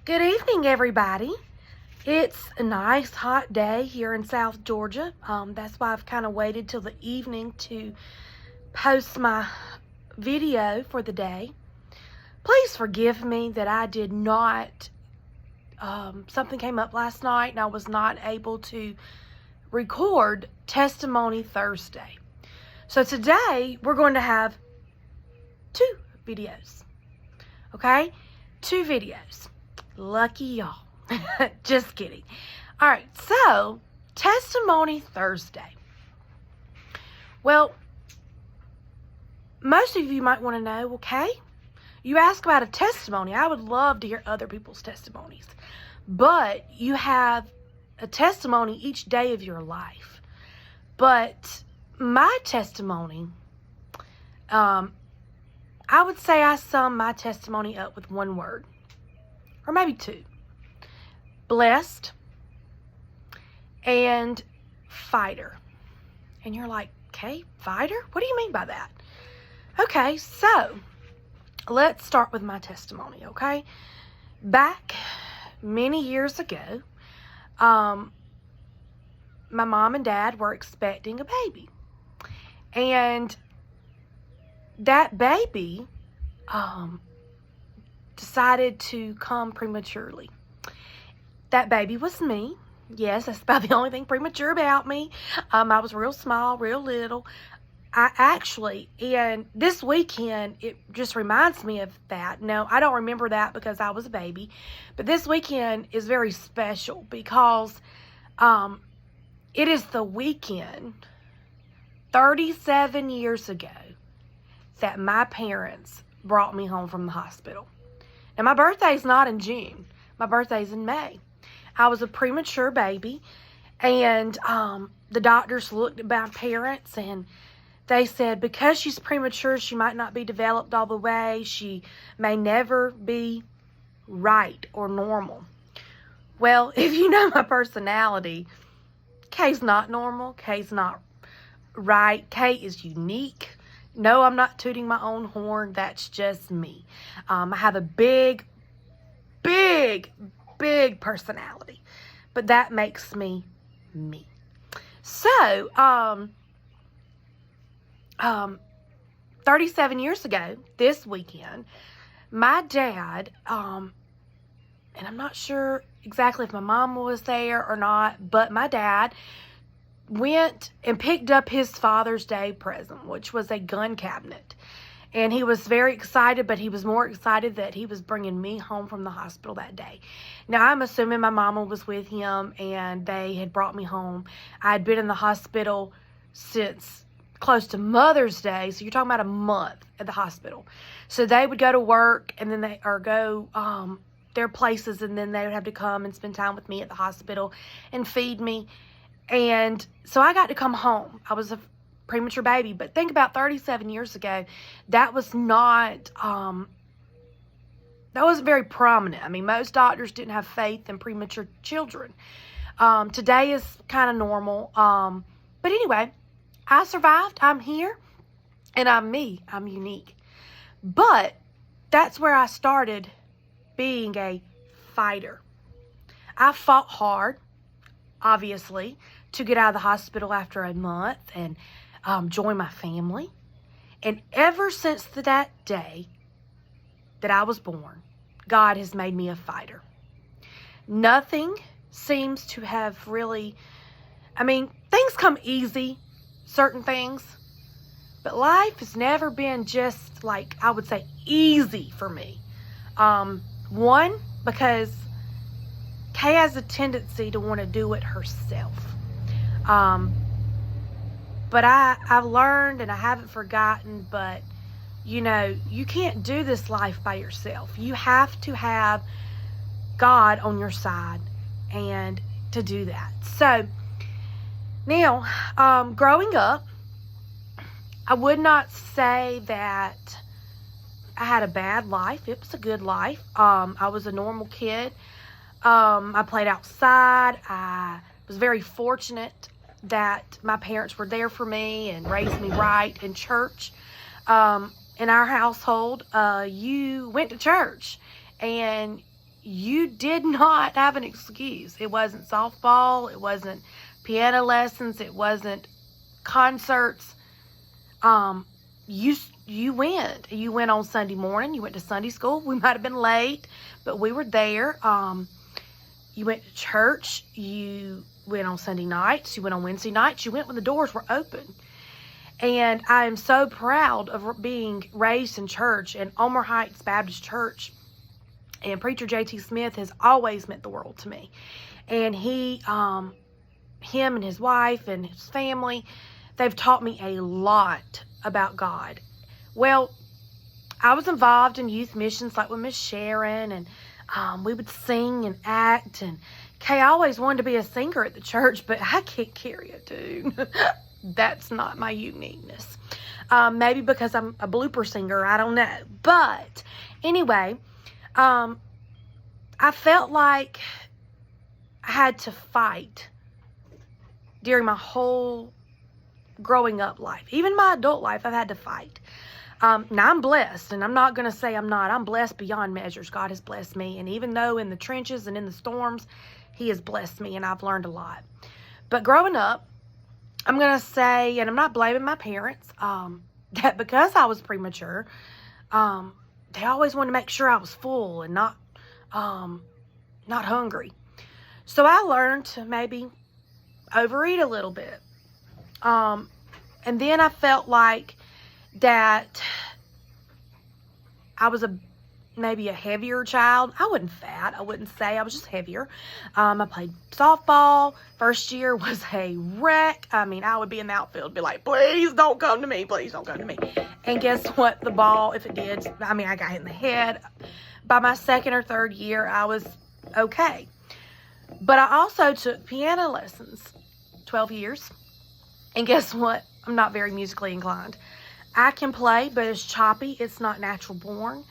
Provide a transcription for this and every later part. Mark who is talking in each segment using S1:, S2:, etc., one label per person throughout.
S1: Good evening, everybody. It's a nice hot day here in South Georgia. That's why I've kind of waited till the evening to post my video for the day. Please forgive me that I did not, something came up last night and I was not able to record Testimony Thursday. So today we're going to have 2 videos, okay? 2 videos. Lucky y'all. Just kidding. All right, so Testimony Thursday. Well, most of you might want to know, okay, you ask about a testimony. I would love to hear other people's testimonies. But you have a testimony each day of your life. But my testimony, I would say I sum my testimony up with one word. Or maybe 2. Blessed and fighter. And you're like, okay, fighter? What do you mean by that? Okay, so let's start with my testimony, okay? Back many years ago, my mom and dad were expecting a baby. And that baby decided to come prematurely. That baby was me. Yes, that's about the only thing premature about me. I was real small, real little. And this weekend, it just reminds me of that. No, I don't remember that because I was a baby. But this weekend is very special because it is the weekend 37 years ago that my parents brought me home from the hospital. Now, my birthday's not in June. My birthday's in May. I was a premature baby, and the doctors looked at my parents, and they said because she's premature, she might not be developed all the way. She may never be right or normal. Well, if you know my personality, Kay's not normal. Kay's not right. Kay is unique. No, I'm not tooting my own horn. That's just me. I have a big personality, but that makes me me. So, 37 years ago, this weekend, my dad, and I'm not sure exactly if my mom was there or not, but my dad went and picked up his Father's Day present, which was a gun cabinet. And he was very excited, but he was more excited that he was bringing me home from the hospital that day. Now, I'm assuming my mama was with him and they had brought me home. I had been in the hospital since close to Mother's Day, so you're talking about a month at the hospital. So they would go to work and then go their places, and then they would have to come and spend time with me at the hospital and feed me. And so I got to come home. I was a premature baby, but think about 37 years ago, that was not, that wasn't very prominent. I mean, most doctors didn't have faith in premature children. Today is kind of normal. But anyway, I survived. I'm here, and I'm me. I'm unique. But that's where I started being a fighter. I fought hard, obviously, to get out of the hospital after a month and join my family. And ever since that day that I was born, God has made me a fighter. Nothing seems to have really, things come easy, certain things, but life has never been just like, I would say, easy for me. One, because Kay has a tendency to want to do it herself. But I've learned, and I haven't forgotten, but, you can't do this life by yourself. You have to have God on your side and to do that. So, now, growing up, I would not say that I had a bad life. It was a good life. I was a normal kid. I played outside. I was very fortunate that my parents were there for me and raised me right in church. In our household, you went to church and you did not have an excuse. It wasn't softball. It wasn't piano lessons. It wasn't concerts. You went. You went on Sunday morning. You went to Sunday school. We might have been late, but we were there. You went to church. You went on Sunday nights. You went on Wednesday nights. You went when the doors were open. And I am so proud of being raised in church, and Omer Heights Baptist Church. And Preacher J.T. Smith has always meant the world to me. And him and his wife and his family, they've taught me a lot about God. Well, I was involved in youth missions like with Miss Sharon, and we would sing and act. And Kay always wanted to be a singer at the church, but I can't carry a tune. That's not my uniqueness. Maybe because I'm a blooper singer, I don't know. But anyway, I felt like I had to fight during my whole growing up life. Even my adult life, I've had to fight. Now, I'm blessed, and I'm not going to say I'm not. I'm blessed beyond measures. God has blessed me, and even though in the trenches and in the storms, He has blessed me, and I've learned a lot. But growing up, I'm going to say, and I'm not blaming my parents, that because I was premature, they always wanted to make sure I was full and not hungry. So I learned to maybe overeat a little bit. And then I felt like that I was maybe a heavier child. I wasn't fat. I wouldn't say. I was just heavier. I played softball. First year was a wreck. I mean, I would be in the outfield, be like, please don't come to me. Please don't come to me. And guess what? The ball, if it did, I got hit in the head. By my second or third year, I was okay. But I also took piano lessons, 12 years. And guess what? I'm not very musically inclined. I can play, but it's choppy. It's not natural born.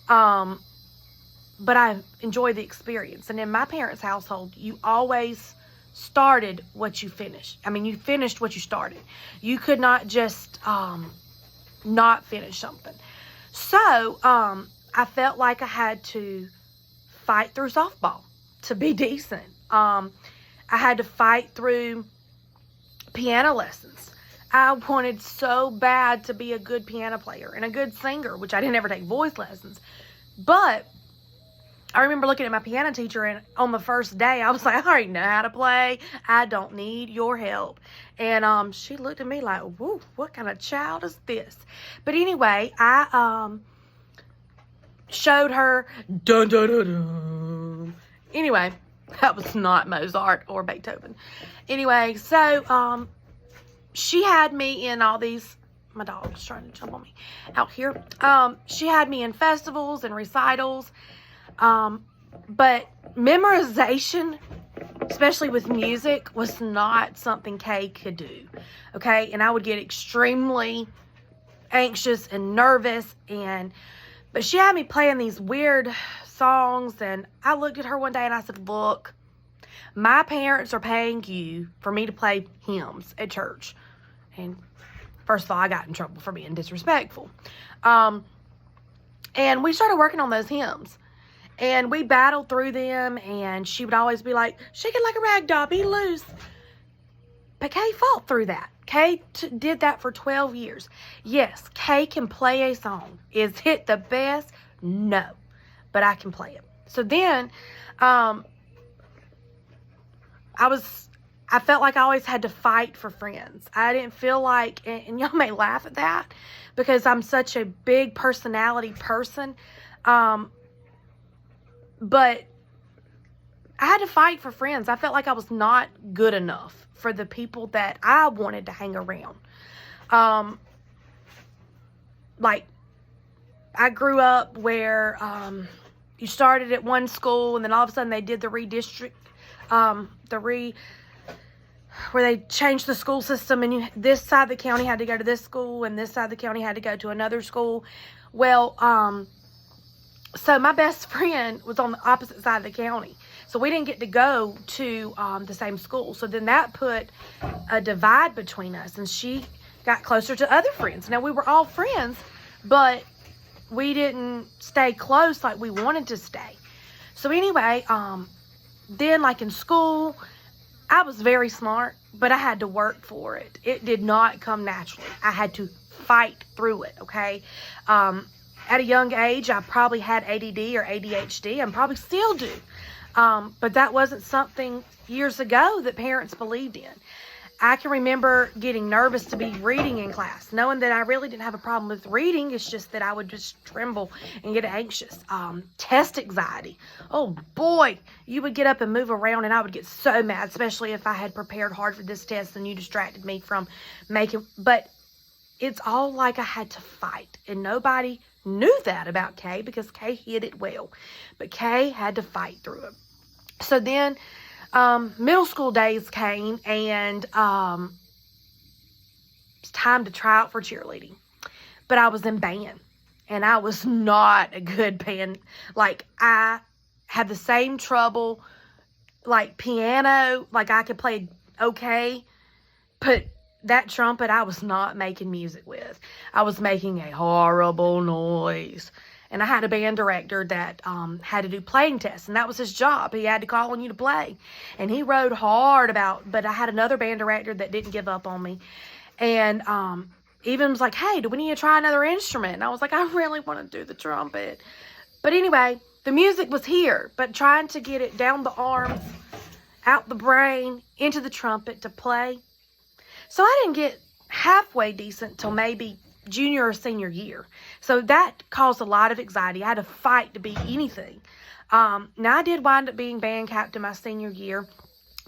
S1: But I enjoy the experience. And in my parents' household, you always started what you finished. You finished what you started. You could not just not finish something. So I felt like I had to fight through softball to be decent. I had to fight through piano lessons. I wanted so bad to be a good piano player and a good singer, which I didn't ever take voice lessons. But I remember looking at my piano teacher, and on the first day, I was like, I already know how to play. I don't need your help. And she looked at me like, whoa, what kind of child is this? But anyway, I showed her, dun, dun, dun, dun. Anyway, that was not Mozart or Beethoven. Anyway, so she had me in all these, my dog's trying to jump on me out here. She had me in festivals and recitals. But memorization, especially with music, was not something Kay could do. Okay. And I would get extremely anxious and nervous, but she had me playing these weird songs, and I looked at her one day and I said, look, my parents are paying you for me to play hymns at church. And first of all, I got in trouble for being disrespectful. And we started working on those hymns. And we battled through them, and she would always be like, shake it like a rag doll, be loose. But Kay fought through that. Kay did that for 12 years. Yes, Kay can play a song. Is it the best? No. But I can play it. So then, I felt like I always had to fight for friends. I didn't feel like, and y'all may laugh at that, because I'm such a big personality person. But I had to fight for friends. I felt like I was not good enough for the people that I wanted to hang around. Like, I grew up where you started at one school, and then all of a sudden they did the where they changed the school system, and this side of the county had to go to this school, and this side of the county had to go to another school. Well, so my best friend was on the opposite side of the county. So we didn't get to go to the same school. So then that put a divide between us, and she got closer to other friends. Now, we were all friends, but we didn't stay close like we wanted to stay. So anyway, then like in school, I was very smart, but I had to work for it. It did not come naturally. I had to fight through it, okay? At a young age, I probably had ADD or ADHD, and probably still do. But that wasn't something years ago that parents believed in. I can remember getting nervous to be reading in class, knowing that I really didn't have a problem with reading. It's just that I would just tremble and get anxious. Test anxiety. Oh boy, you would get up and move around and I would get so mad, especially if I had prepared hard for this test and you distracted me from making, but it's all like I had to fight, and nobody knew that about Kay because Kay hid it well, but Kay had to fight through it. So then middle school days came, and it's time to try out for cheerleading. But I was in band, and I was not a good band. Like, I had the same trouble, like piano, like I could play okay, but that trumpet I was not making music with. I was making a horrible noise. And I had a band director that had to do playing tests, and that was his job. He had to call on you to play. And he rode hard but I had another band director that didn't give up on me. And even was like, hey, do we need to try another instrument? And I was like, I really want to do the trumpet. But anyway, the music was here, but trying to get it down the arms, out the brain, into the trumpet to play. So I didn't get halfway decent till maybe junior or senior year. So that caused a lot of anxiety. I had to fight to be anything. Now I did wind up being band captain my senior year,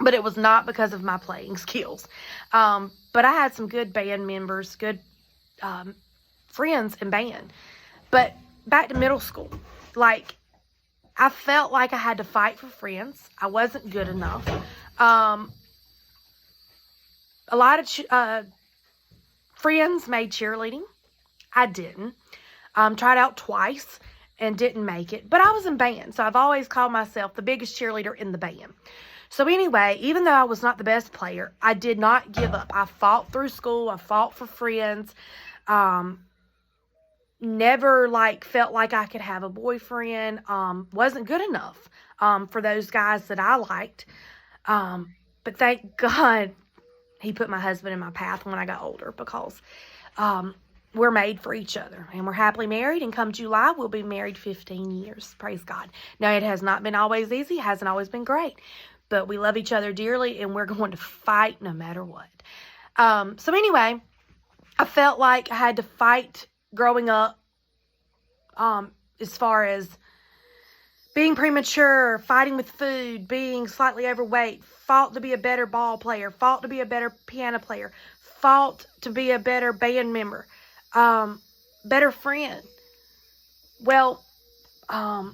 S1: but it was not because of my playing skills. But I had some good band members, good friends in band. But back to middle school, like, I felt like I had to fight for friends. I wasn't good enough. A lot of friends made cheerleading. I didn't. Tried out twice and didn't make it. But I was in band, so I've always called myself the biggest cheerleader in the band. So anyway, even though I was not the best player, I did not give up. I fought through school. I fought for friends. Never felt like I could have a boyfriend. Wasn't good enough for those guys that I liked. But thank God he put my husband in my path when I got older, because we're made for each other, and we're happily married, and come July, we'll be married 15 years. Praise God. Now, it has not been always easy, hasn't always been great, but we love each other dearly, and we're going to fight no matter what. So anyway, I felt like I had to fight growing up, as far as being premature, fighting with food, being slightly overweight, fought to be a better ball player, fought to be a better piano player, fought to be a better band member, better friend. Well, I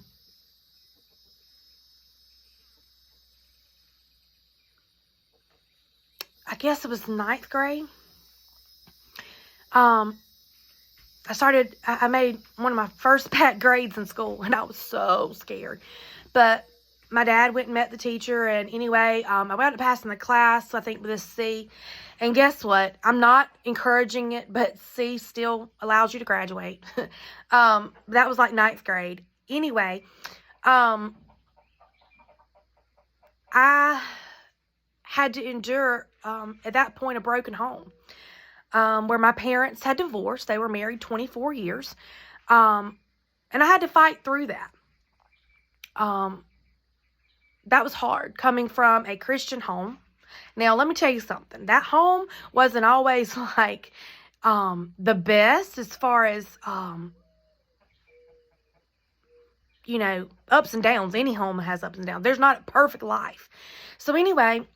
S1: guess it was ninth grade. I made one of my first bad grades in school, and I was so scared. But my dad went and met the teacher, and anyway, I wound up passing the class, I think, with a C. And guess what? I'm not encouraging it, but C still allows you to graduate. That was like ninth grade. Anyway, I had to endure, at that point, a broken home, where my parents had divorced. They were married 24 years. And I had to fight through that. That was hard, coming from a Christian home. Now, let me tell you something. That home wasn't always like the best, as far as, ups and downs. Any home has ups and downs. There's not a perfect life. So anyway,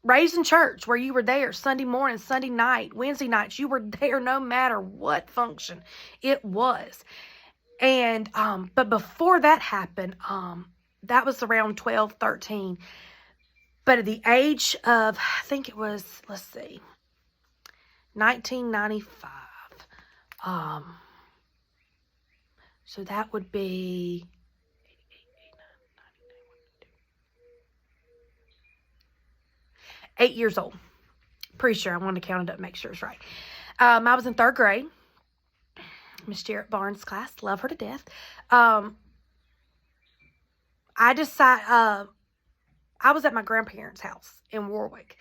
S1: raised in church, where you were there Sunday morning, Sunday night, Wednesday nights, you were there no matter what function it was. And, but before that happened, that was around 12, 13. But at the age of, I think it was, 1995. So that would be 8 years old. Pretty sure. I wanted to count it up, make sure it's right. I was in third grade. Miss Jarrett Barnes' class. Love her to death. I was at my grandparents' house in Warwick.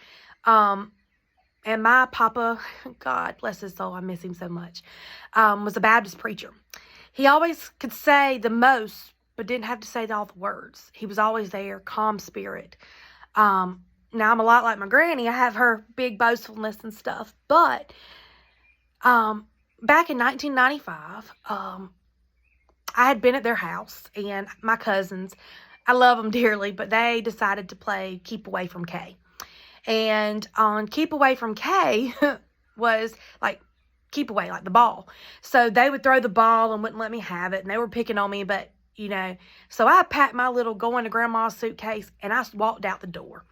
S1: And my papa, God bless his soul, I miss him so much, was a Baptist preacher. He always could say the most, but didn't have to say all the words. He was always there, calm spirit. Now, I'm a lot like my granny. I have her big boastfulness and stuff. But back in 1995, I had been at their house, and my cousins, I love them dearly, but they decided to play Keep Away from Kay. And on Keep Away from Kay was like keep away, like the ball. So they would throw the ball and wouldn't let me have it. And they were picking on me, but, you know. So I packed my little going to grandma's suitcase and I walked out the door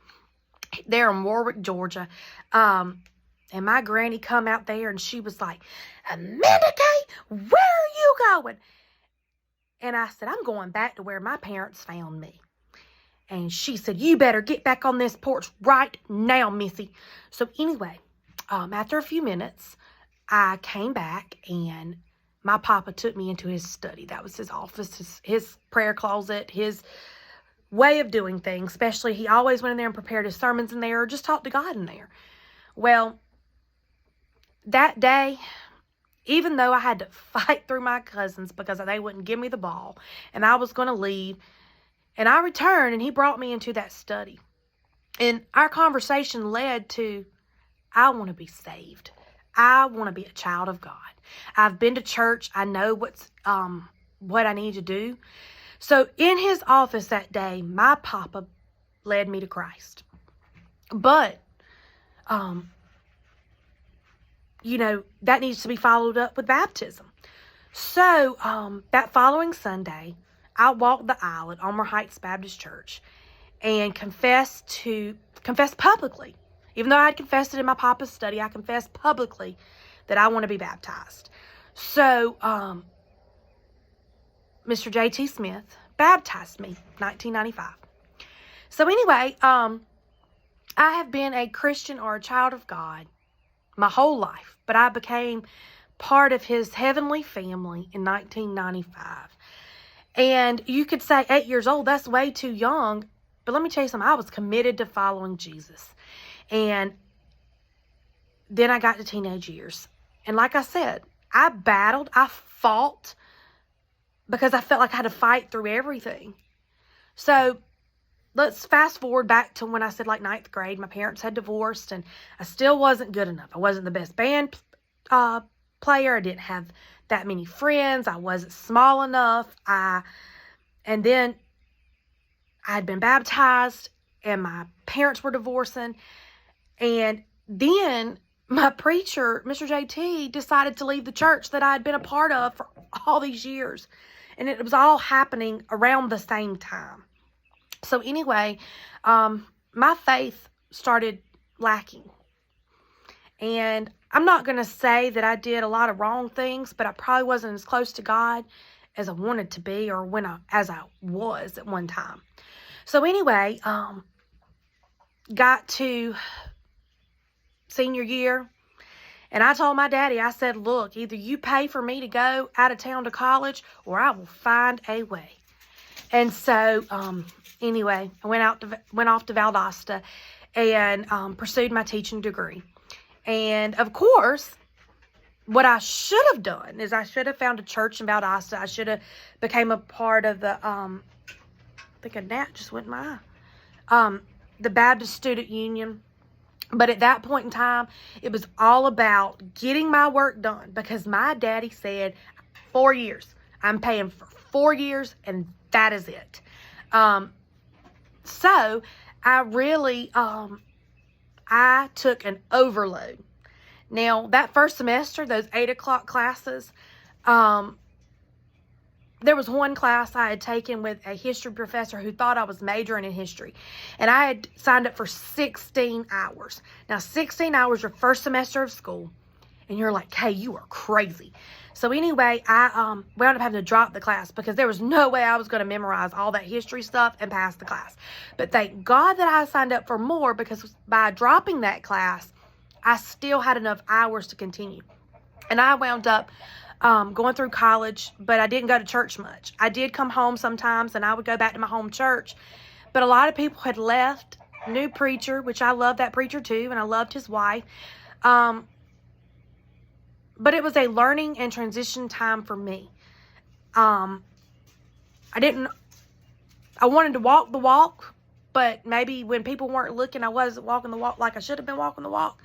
S1: there in Warwick, Georgia. And my granny come out there and she was like, Amanda Kay, where are you going? And I said, I'm going back to where my parents found me. And she said, you better get back on this porch right now, Missy. So anyway, after a few minutes, I came back and my papa took me into his study. That was his office, his prayer closet, his way of doing things. Especially, he always went in there and prepared his sermons in there or just talked to God in there. Well, that day, even though I had to fight through my cousins because they wouldn't give me the ball and I was going to leave, and I returned, and he brought me into that study. And our conversation led to, I want to be saved. I want to be a child of God. I've been to church. I know what I need to do. So in his office that day, my papa led me to Christ. But, you know, that needs to be followed up with baptism. So that following Sunday, I walked the aisle at Elmer Heights Baptist Church and confessed publicly. Even though I had confessed it in my papa's study, I confessed publicly that I want to be baptized. So, Mr. J.T. Smith baptized me, 1995. So anyway, I have been a Christian or a child of God my whole life, but I became part of his heavenly family in 1995. And you could say 8 years old, that's way too young. But let me tell you something, I was committed to following Jesus. And then I got to teenage years. And like I said, I battled, I fought, because I felt like I had to fight through everything. So let's fast forward back to when I said like 9th grade. My parents had divorced and I still wasn't good enough. I wasn't the best band player. I didn't have that many friends. I wasn't small enough. And then I had been baptized and my parents were divorcing. And then my preacher, Mr. JT, decided to leave the church that I had been a part of for all these years. And it was all happening around the same time. So anyway, my faith started lacking. And I'm not going to say that I did a lot of wrong things, but I probably wasn't as close to God as I wanted to be or as I was at one time. So anyway, got to senior year, and I told my daddy, I said, look, either you pay for me to go out of town to college or I will find a way. And so, anyway, I went off to Valdosta and pursued my teaching degree. And of course, what I should have done is I should have found a church in Valdosta. I should have became a part of the, I think a gnat just went in my eye, the Baptist Student Union. But at that point in time, it was all about getting my work done because my daddy said 4 years. I'm paying for 4 years and that is it. So I really, I took an overload. Now, that first semester, those 8 o'clock classes, there was one class I had taken with a history professor who thought I was majoring in history. And I had signed up for 16 hours. Now, 16 hours your first semester of school. And you're like, hey, you are crazy. So anyway, I wound up having to drop the class because there was no way I was going to memorize all that history stuff and pass the class. But thank God that I signed up for more because by dropping that class, I still had enough hours to continue. And I wound up going through college, but I didn't go to church much. I did come home sometimes, and I would go back to my home church. But a lot of people had left. New preacher, which I love that preacher too, and I loved his wife. But it was a learning and transition time for me. I wanted to walk the walk, but maybe when people weren't looking, I wasn't walking the walk like I should have been walking the walk.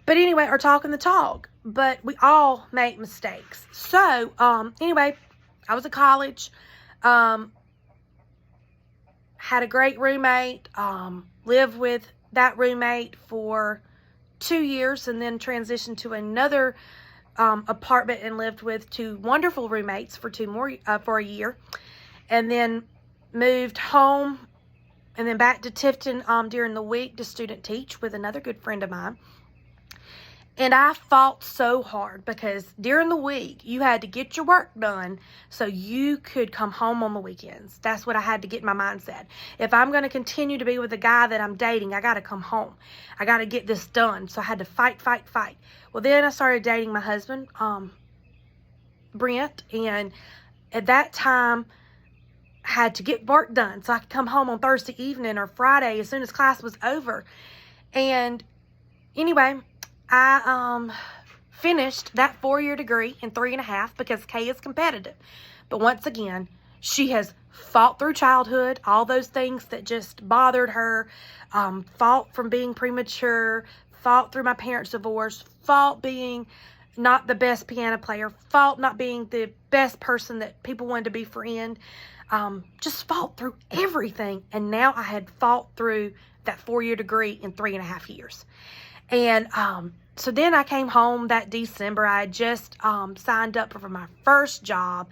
S1: But anyway, or talking the talk. But we all make mistakes. So, anyway, I was at college. Had a great roommate, lived with that roommate for 2 years, and then transitioned to another apartment and lived with 2 wonderful roommates for a year, and then moved home and then back to Tifton during the week to student teach with another good friend of mine. And I fought so hard because during the week, you had to get your work done so you could come home on the weekends. That's what I had to get in my mindset. If I'm going to continue to be with the guy that I'm dating, I got to come home. I got to get this done. So I had to fight. Well, then I started dating my husband, Brent. And at that time, I had to get work done so I could come home on Thursday evening or Friday as soon as class was over. And anyway, I finished that 4-year degree in 3.5 because Kay is competitive. But once again, she has fought through childhood, all those things that just bothered her, fought from being premature, fought through my parents' divorce, fought being not the best piano player, fought not being the best person that people wanted to be friend, just fought through everything. And now I had fought through that 4-year degree in 3.5 years. And so then I came home that December. I had just signed up for my first job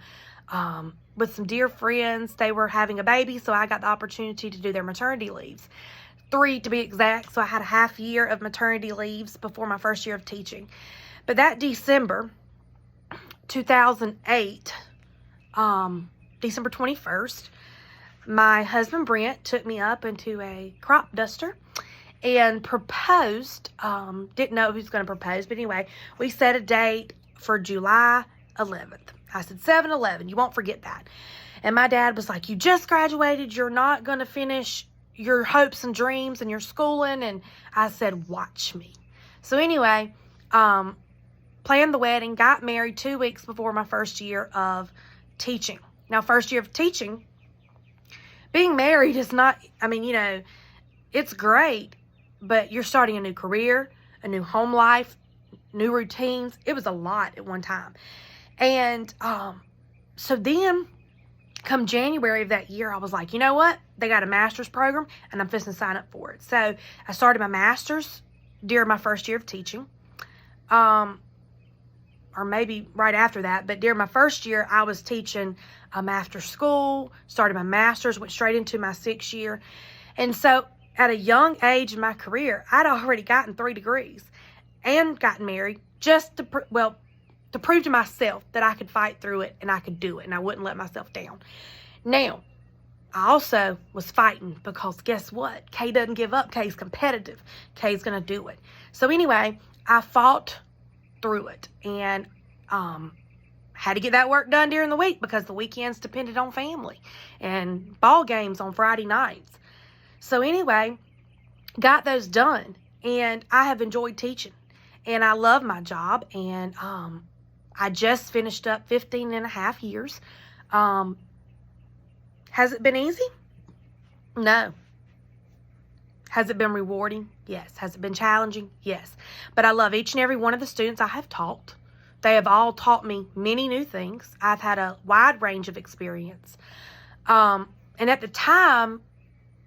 S1: with some dear friends. They were having a baby, so I got the opportunity to do their maternity leaves. 3 to be exact, so I had a half year of maternity leaves before my first year of teaching. But that December, 2008, December 21st, my husband Brent took me up into a crop duster and proposed. Didn't know he was going to propose, but anyway, we set a date for July 11th. I said 7-11, you won't forget that. And my dad was like, you just graduated, you're not going to finish your hopes and dreams and your schooling. And I said, watch me. So anyway, planned the wedding, got married 2 weeks before my first year of teaching. Now, first year of teaching, being married is not, it's great, but you're starting a new career, a new home life, new routines. It was a lot at one time. And so then come January of that year, I was like, you know what? They got a master's program, and I'm fixing to sign up for it. So I started my master's during my first year of teaching. Or maybe right after that. But during my first year, I was teaching after school, started my master's, went straight into my 6th year. And so at a young age in my career, I'd already gotten 3 degrees and gotten married just to prove to myself that I could fight through it and I could do it and I wouldn't let myself down. Now, I also was fighting because guess what? Kay doesn't give up. Kay's competitive. Kay's going to do it. So anyway, I fought through it and had to get that work done during the week because the weekends depended on family and ball games on Friday nights. So anyway, got those done, and I have enjoyed teaching, and I love my job, and I just finished up 15.5 years. Has it been easy? No. Has it been rewarding? Yes. Has it been challenging? Yes. But I love each and every one of the students I have taught. They have all taught me many new things. I've had a wide range of experience. And at the time,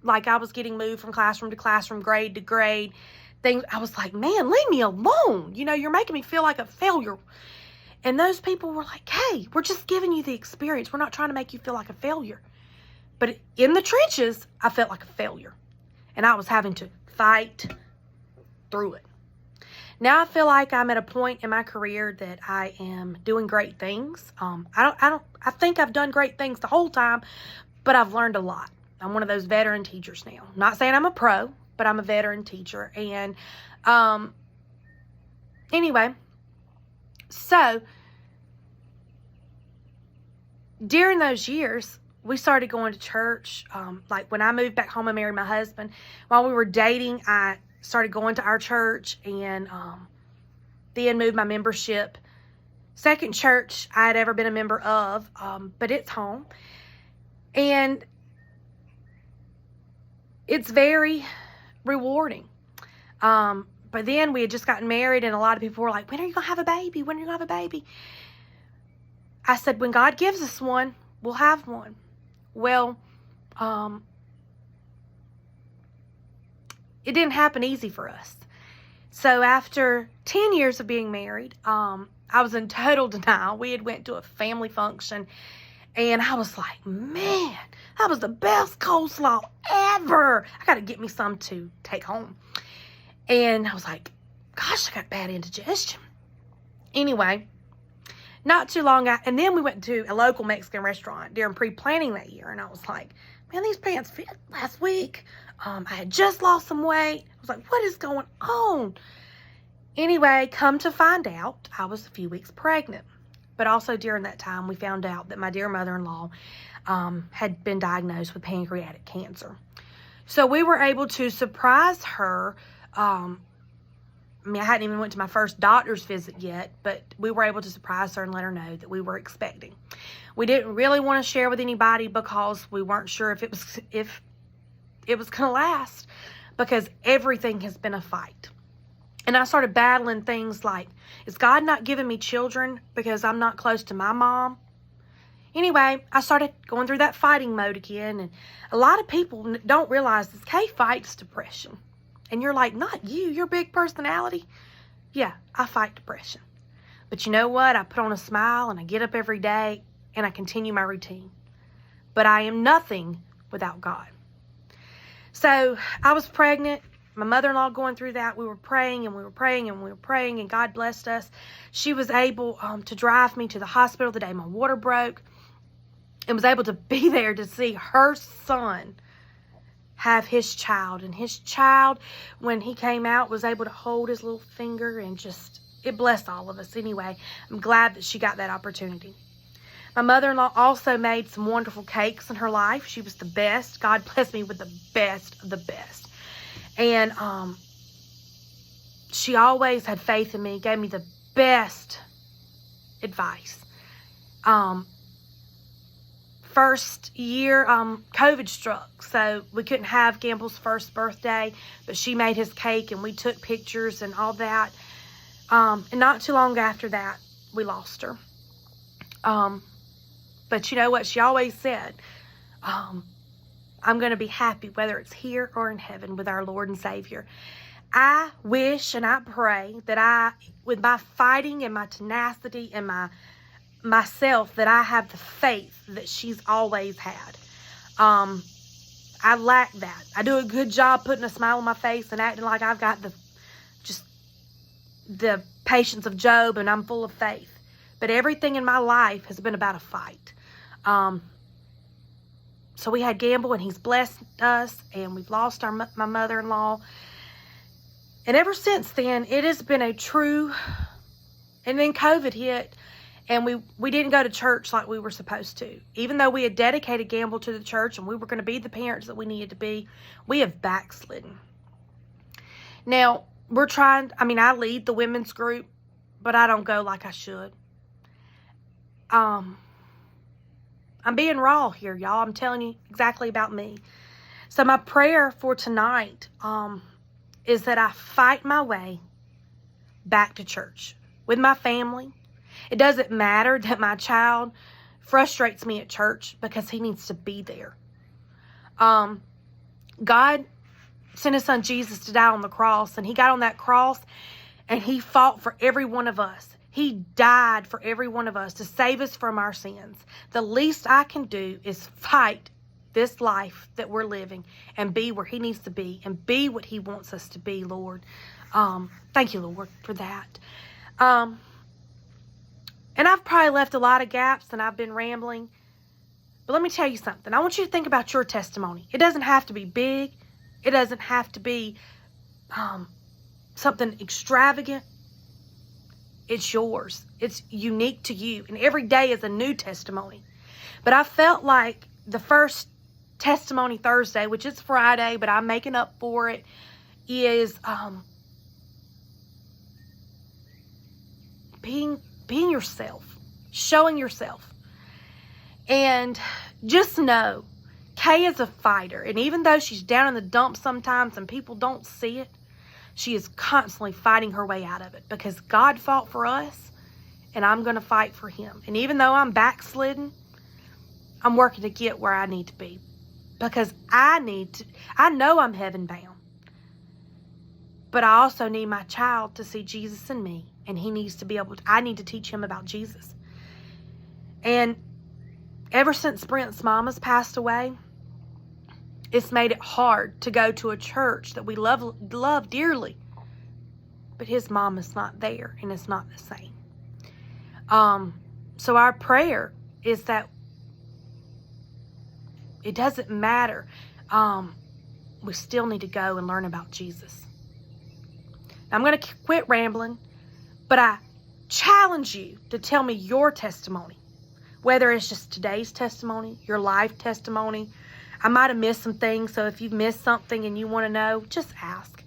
S1: like I was getting moved from classroom to classroom, grade to grade, things, I was like, man, leave me alone. You're making me feel like a failure. And those people were like, hey, we're just giving you the experience. We're not trying to make you feel like a failure. But in the trenches, I felt like a failure. And I was having to fight through it. Now I feel like I'm at a point in my career that I am doing great things. I think I've done great things the whole time, but I've learned a lot. I'm one of those veteran teachers now. Not saying I'm a pro, but I'm a veteran teacher. And anyway, so during those years, we started going to church. Like when I moved back home and married my husband, while we were dating, I started going to our church, and then moved my membership. Second church I had ever been a member of, but it's home. And it's very rewarding. But then we had just gotten married, and a lot of people were like, when are you going to have a baby? When are you going to have a baby? I said, when God gives us one, we'll have one. Well, it didn't happen easy for us. So after 10 years of being married, I was in total denial. We had went to a family function, and I was like, man, that was the best coleslaw ever. I got to get me some to take home. And I was like, gosh, I got bad indigestion. Anyway, not too long after, and then we went to a local Mexican restaurant during pre-planning that year, and I was like, man, these pants fit last week. I had just lost some weight. I was like, what is going on? Anyway, come to find out, I was a few weeks pregnant. But also during that time, we found out that my dear mother-in-law had been diagnosed with pancreatic cancer. So we were able to surprise her. I hadn't even went to my first doctor's visit yet, but we were able to surprise her and let her know that we were expecting. We didn't really want to share with anybody because we weren't sure if it was going to last, because everything has been a fight. And I started battling things like, is God not giving me children because I'm not close to my mom? Anyway, I started going through that fighting mode again. And a lot of people don't realize this. Kay fights depression. And you're like, not you, your big personality. Yeah, I fight depression. But you know what? I put on a smile and I get up every day and I continue my routine. But I am nothing without God. So I was pregnant. My mother-in-law going through that. We were praying and we were praying and we were praying, and God blessed us. She was able to drive me to the hospital the day my water broke, and was able to be there to see her son have his child. And his child, when he came out, was able to hold his little finger, and just, it blessed all of us. Anyway, I'm glad that she got that opportunity. My mother-in-law also made some wonderful cakes in her life. She was the best. God blessed me with the best of the best. And she always had faith in me, gave me the best advice. First year, COVID struck, so we couldn't have Gamble's first birthday, but she made his cake and we took pictures and all that. And not too long after that, we lost her. But you know what? She always said, I'm going to be happy whether it's here or in heaven with our Lord and Savior. I wish and I pray that with my fighting and my tenacity and myself, that I have the faith that she's always had. I lack that. I do a good job putting a smile on my face and acting like I've got the patience of Job and I'm full of faith. But everything in my life has been about a fight. So we had Gamble, and he's blessed us, and we've lost my mother-in-law. And ever since then, it has been a true, and then COVID hit, and we didn't go to church like we were supposed to. Even though we had dedicated Gamble to the church, and we were going to be the parents that we needed to be, we have backslidden. Now, I lead the women's group, but I don't go like I should. I'm being raw here, y'all. I'm telling you exactly about me. So my prayer for tonight is that I fight my way back to church with my family. It doesn't matter that my child frustrates me at church because he needs to be there. God sent his son Jesus to die on the cross, and he got on that cross and he fought for every one of us. He died for every one of us to save us from our sins. The least I can do is fight this life that we're living and be where he needs to be and be what he wants us to be, Lord. Thank you, Lord, for that. And I've probably left a lot of gaps and I've been rambling. But let me tell you something. I want you to think about your testimony. It doesn't have to be big. It doesn't have to be something extravagant. It's yours. It's unique to you. And every day is a new testimony. But I felt like the first Testimony Thursday, which is Friday, but I'm making up for it, is being yourself, showing yourself. And just know, Kay is a fighter. And even though she's down in the dumps sometimes and people don't see it, she is constantly fighting her way out of it, because God fought for us, and I'm going to fight for him. And even though I'm backslidden, I'm working to get where I need to be, because I know I'm heaven bound, but I also need my child to see Jesus in me, and he needs to be able to, I need to teach him about Jesus. And ever since Brent's mama's passed away, it's made it hard to go to a church that we love dearly, but his mama's not there, and it's not the same. So our prayer is that it doesn't matter. We still need to go and learn about Jesus. I'm going to quit rambling, but I challenge you to tell me your testimony, whether it's just today's testimony, your life testimony. I might have missed some things, so if you've missed something and you want to know, just ask.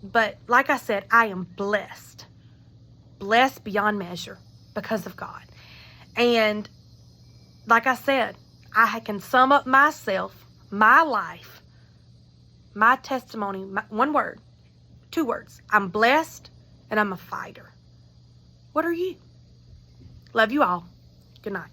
S1: But like I said, I am blessed beyond measure because of God. And like I said, I can sum up myself, my life, my testimony, one word, 2 words. I'm blessed and I'm a fighter. What are you? Love you all. Good night.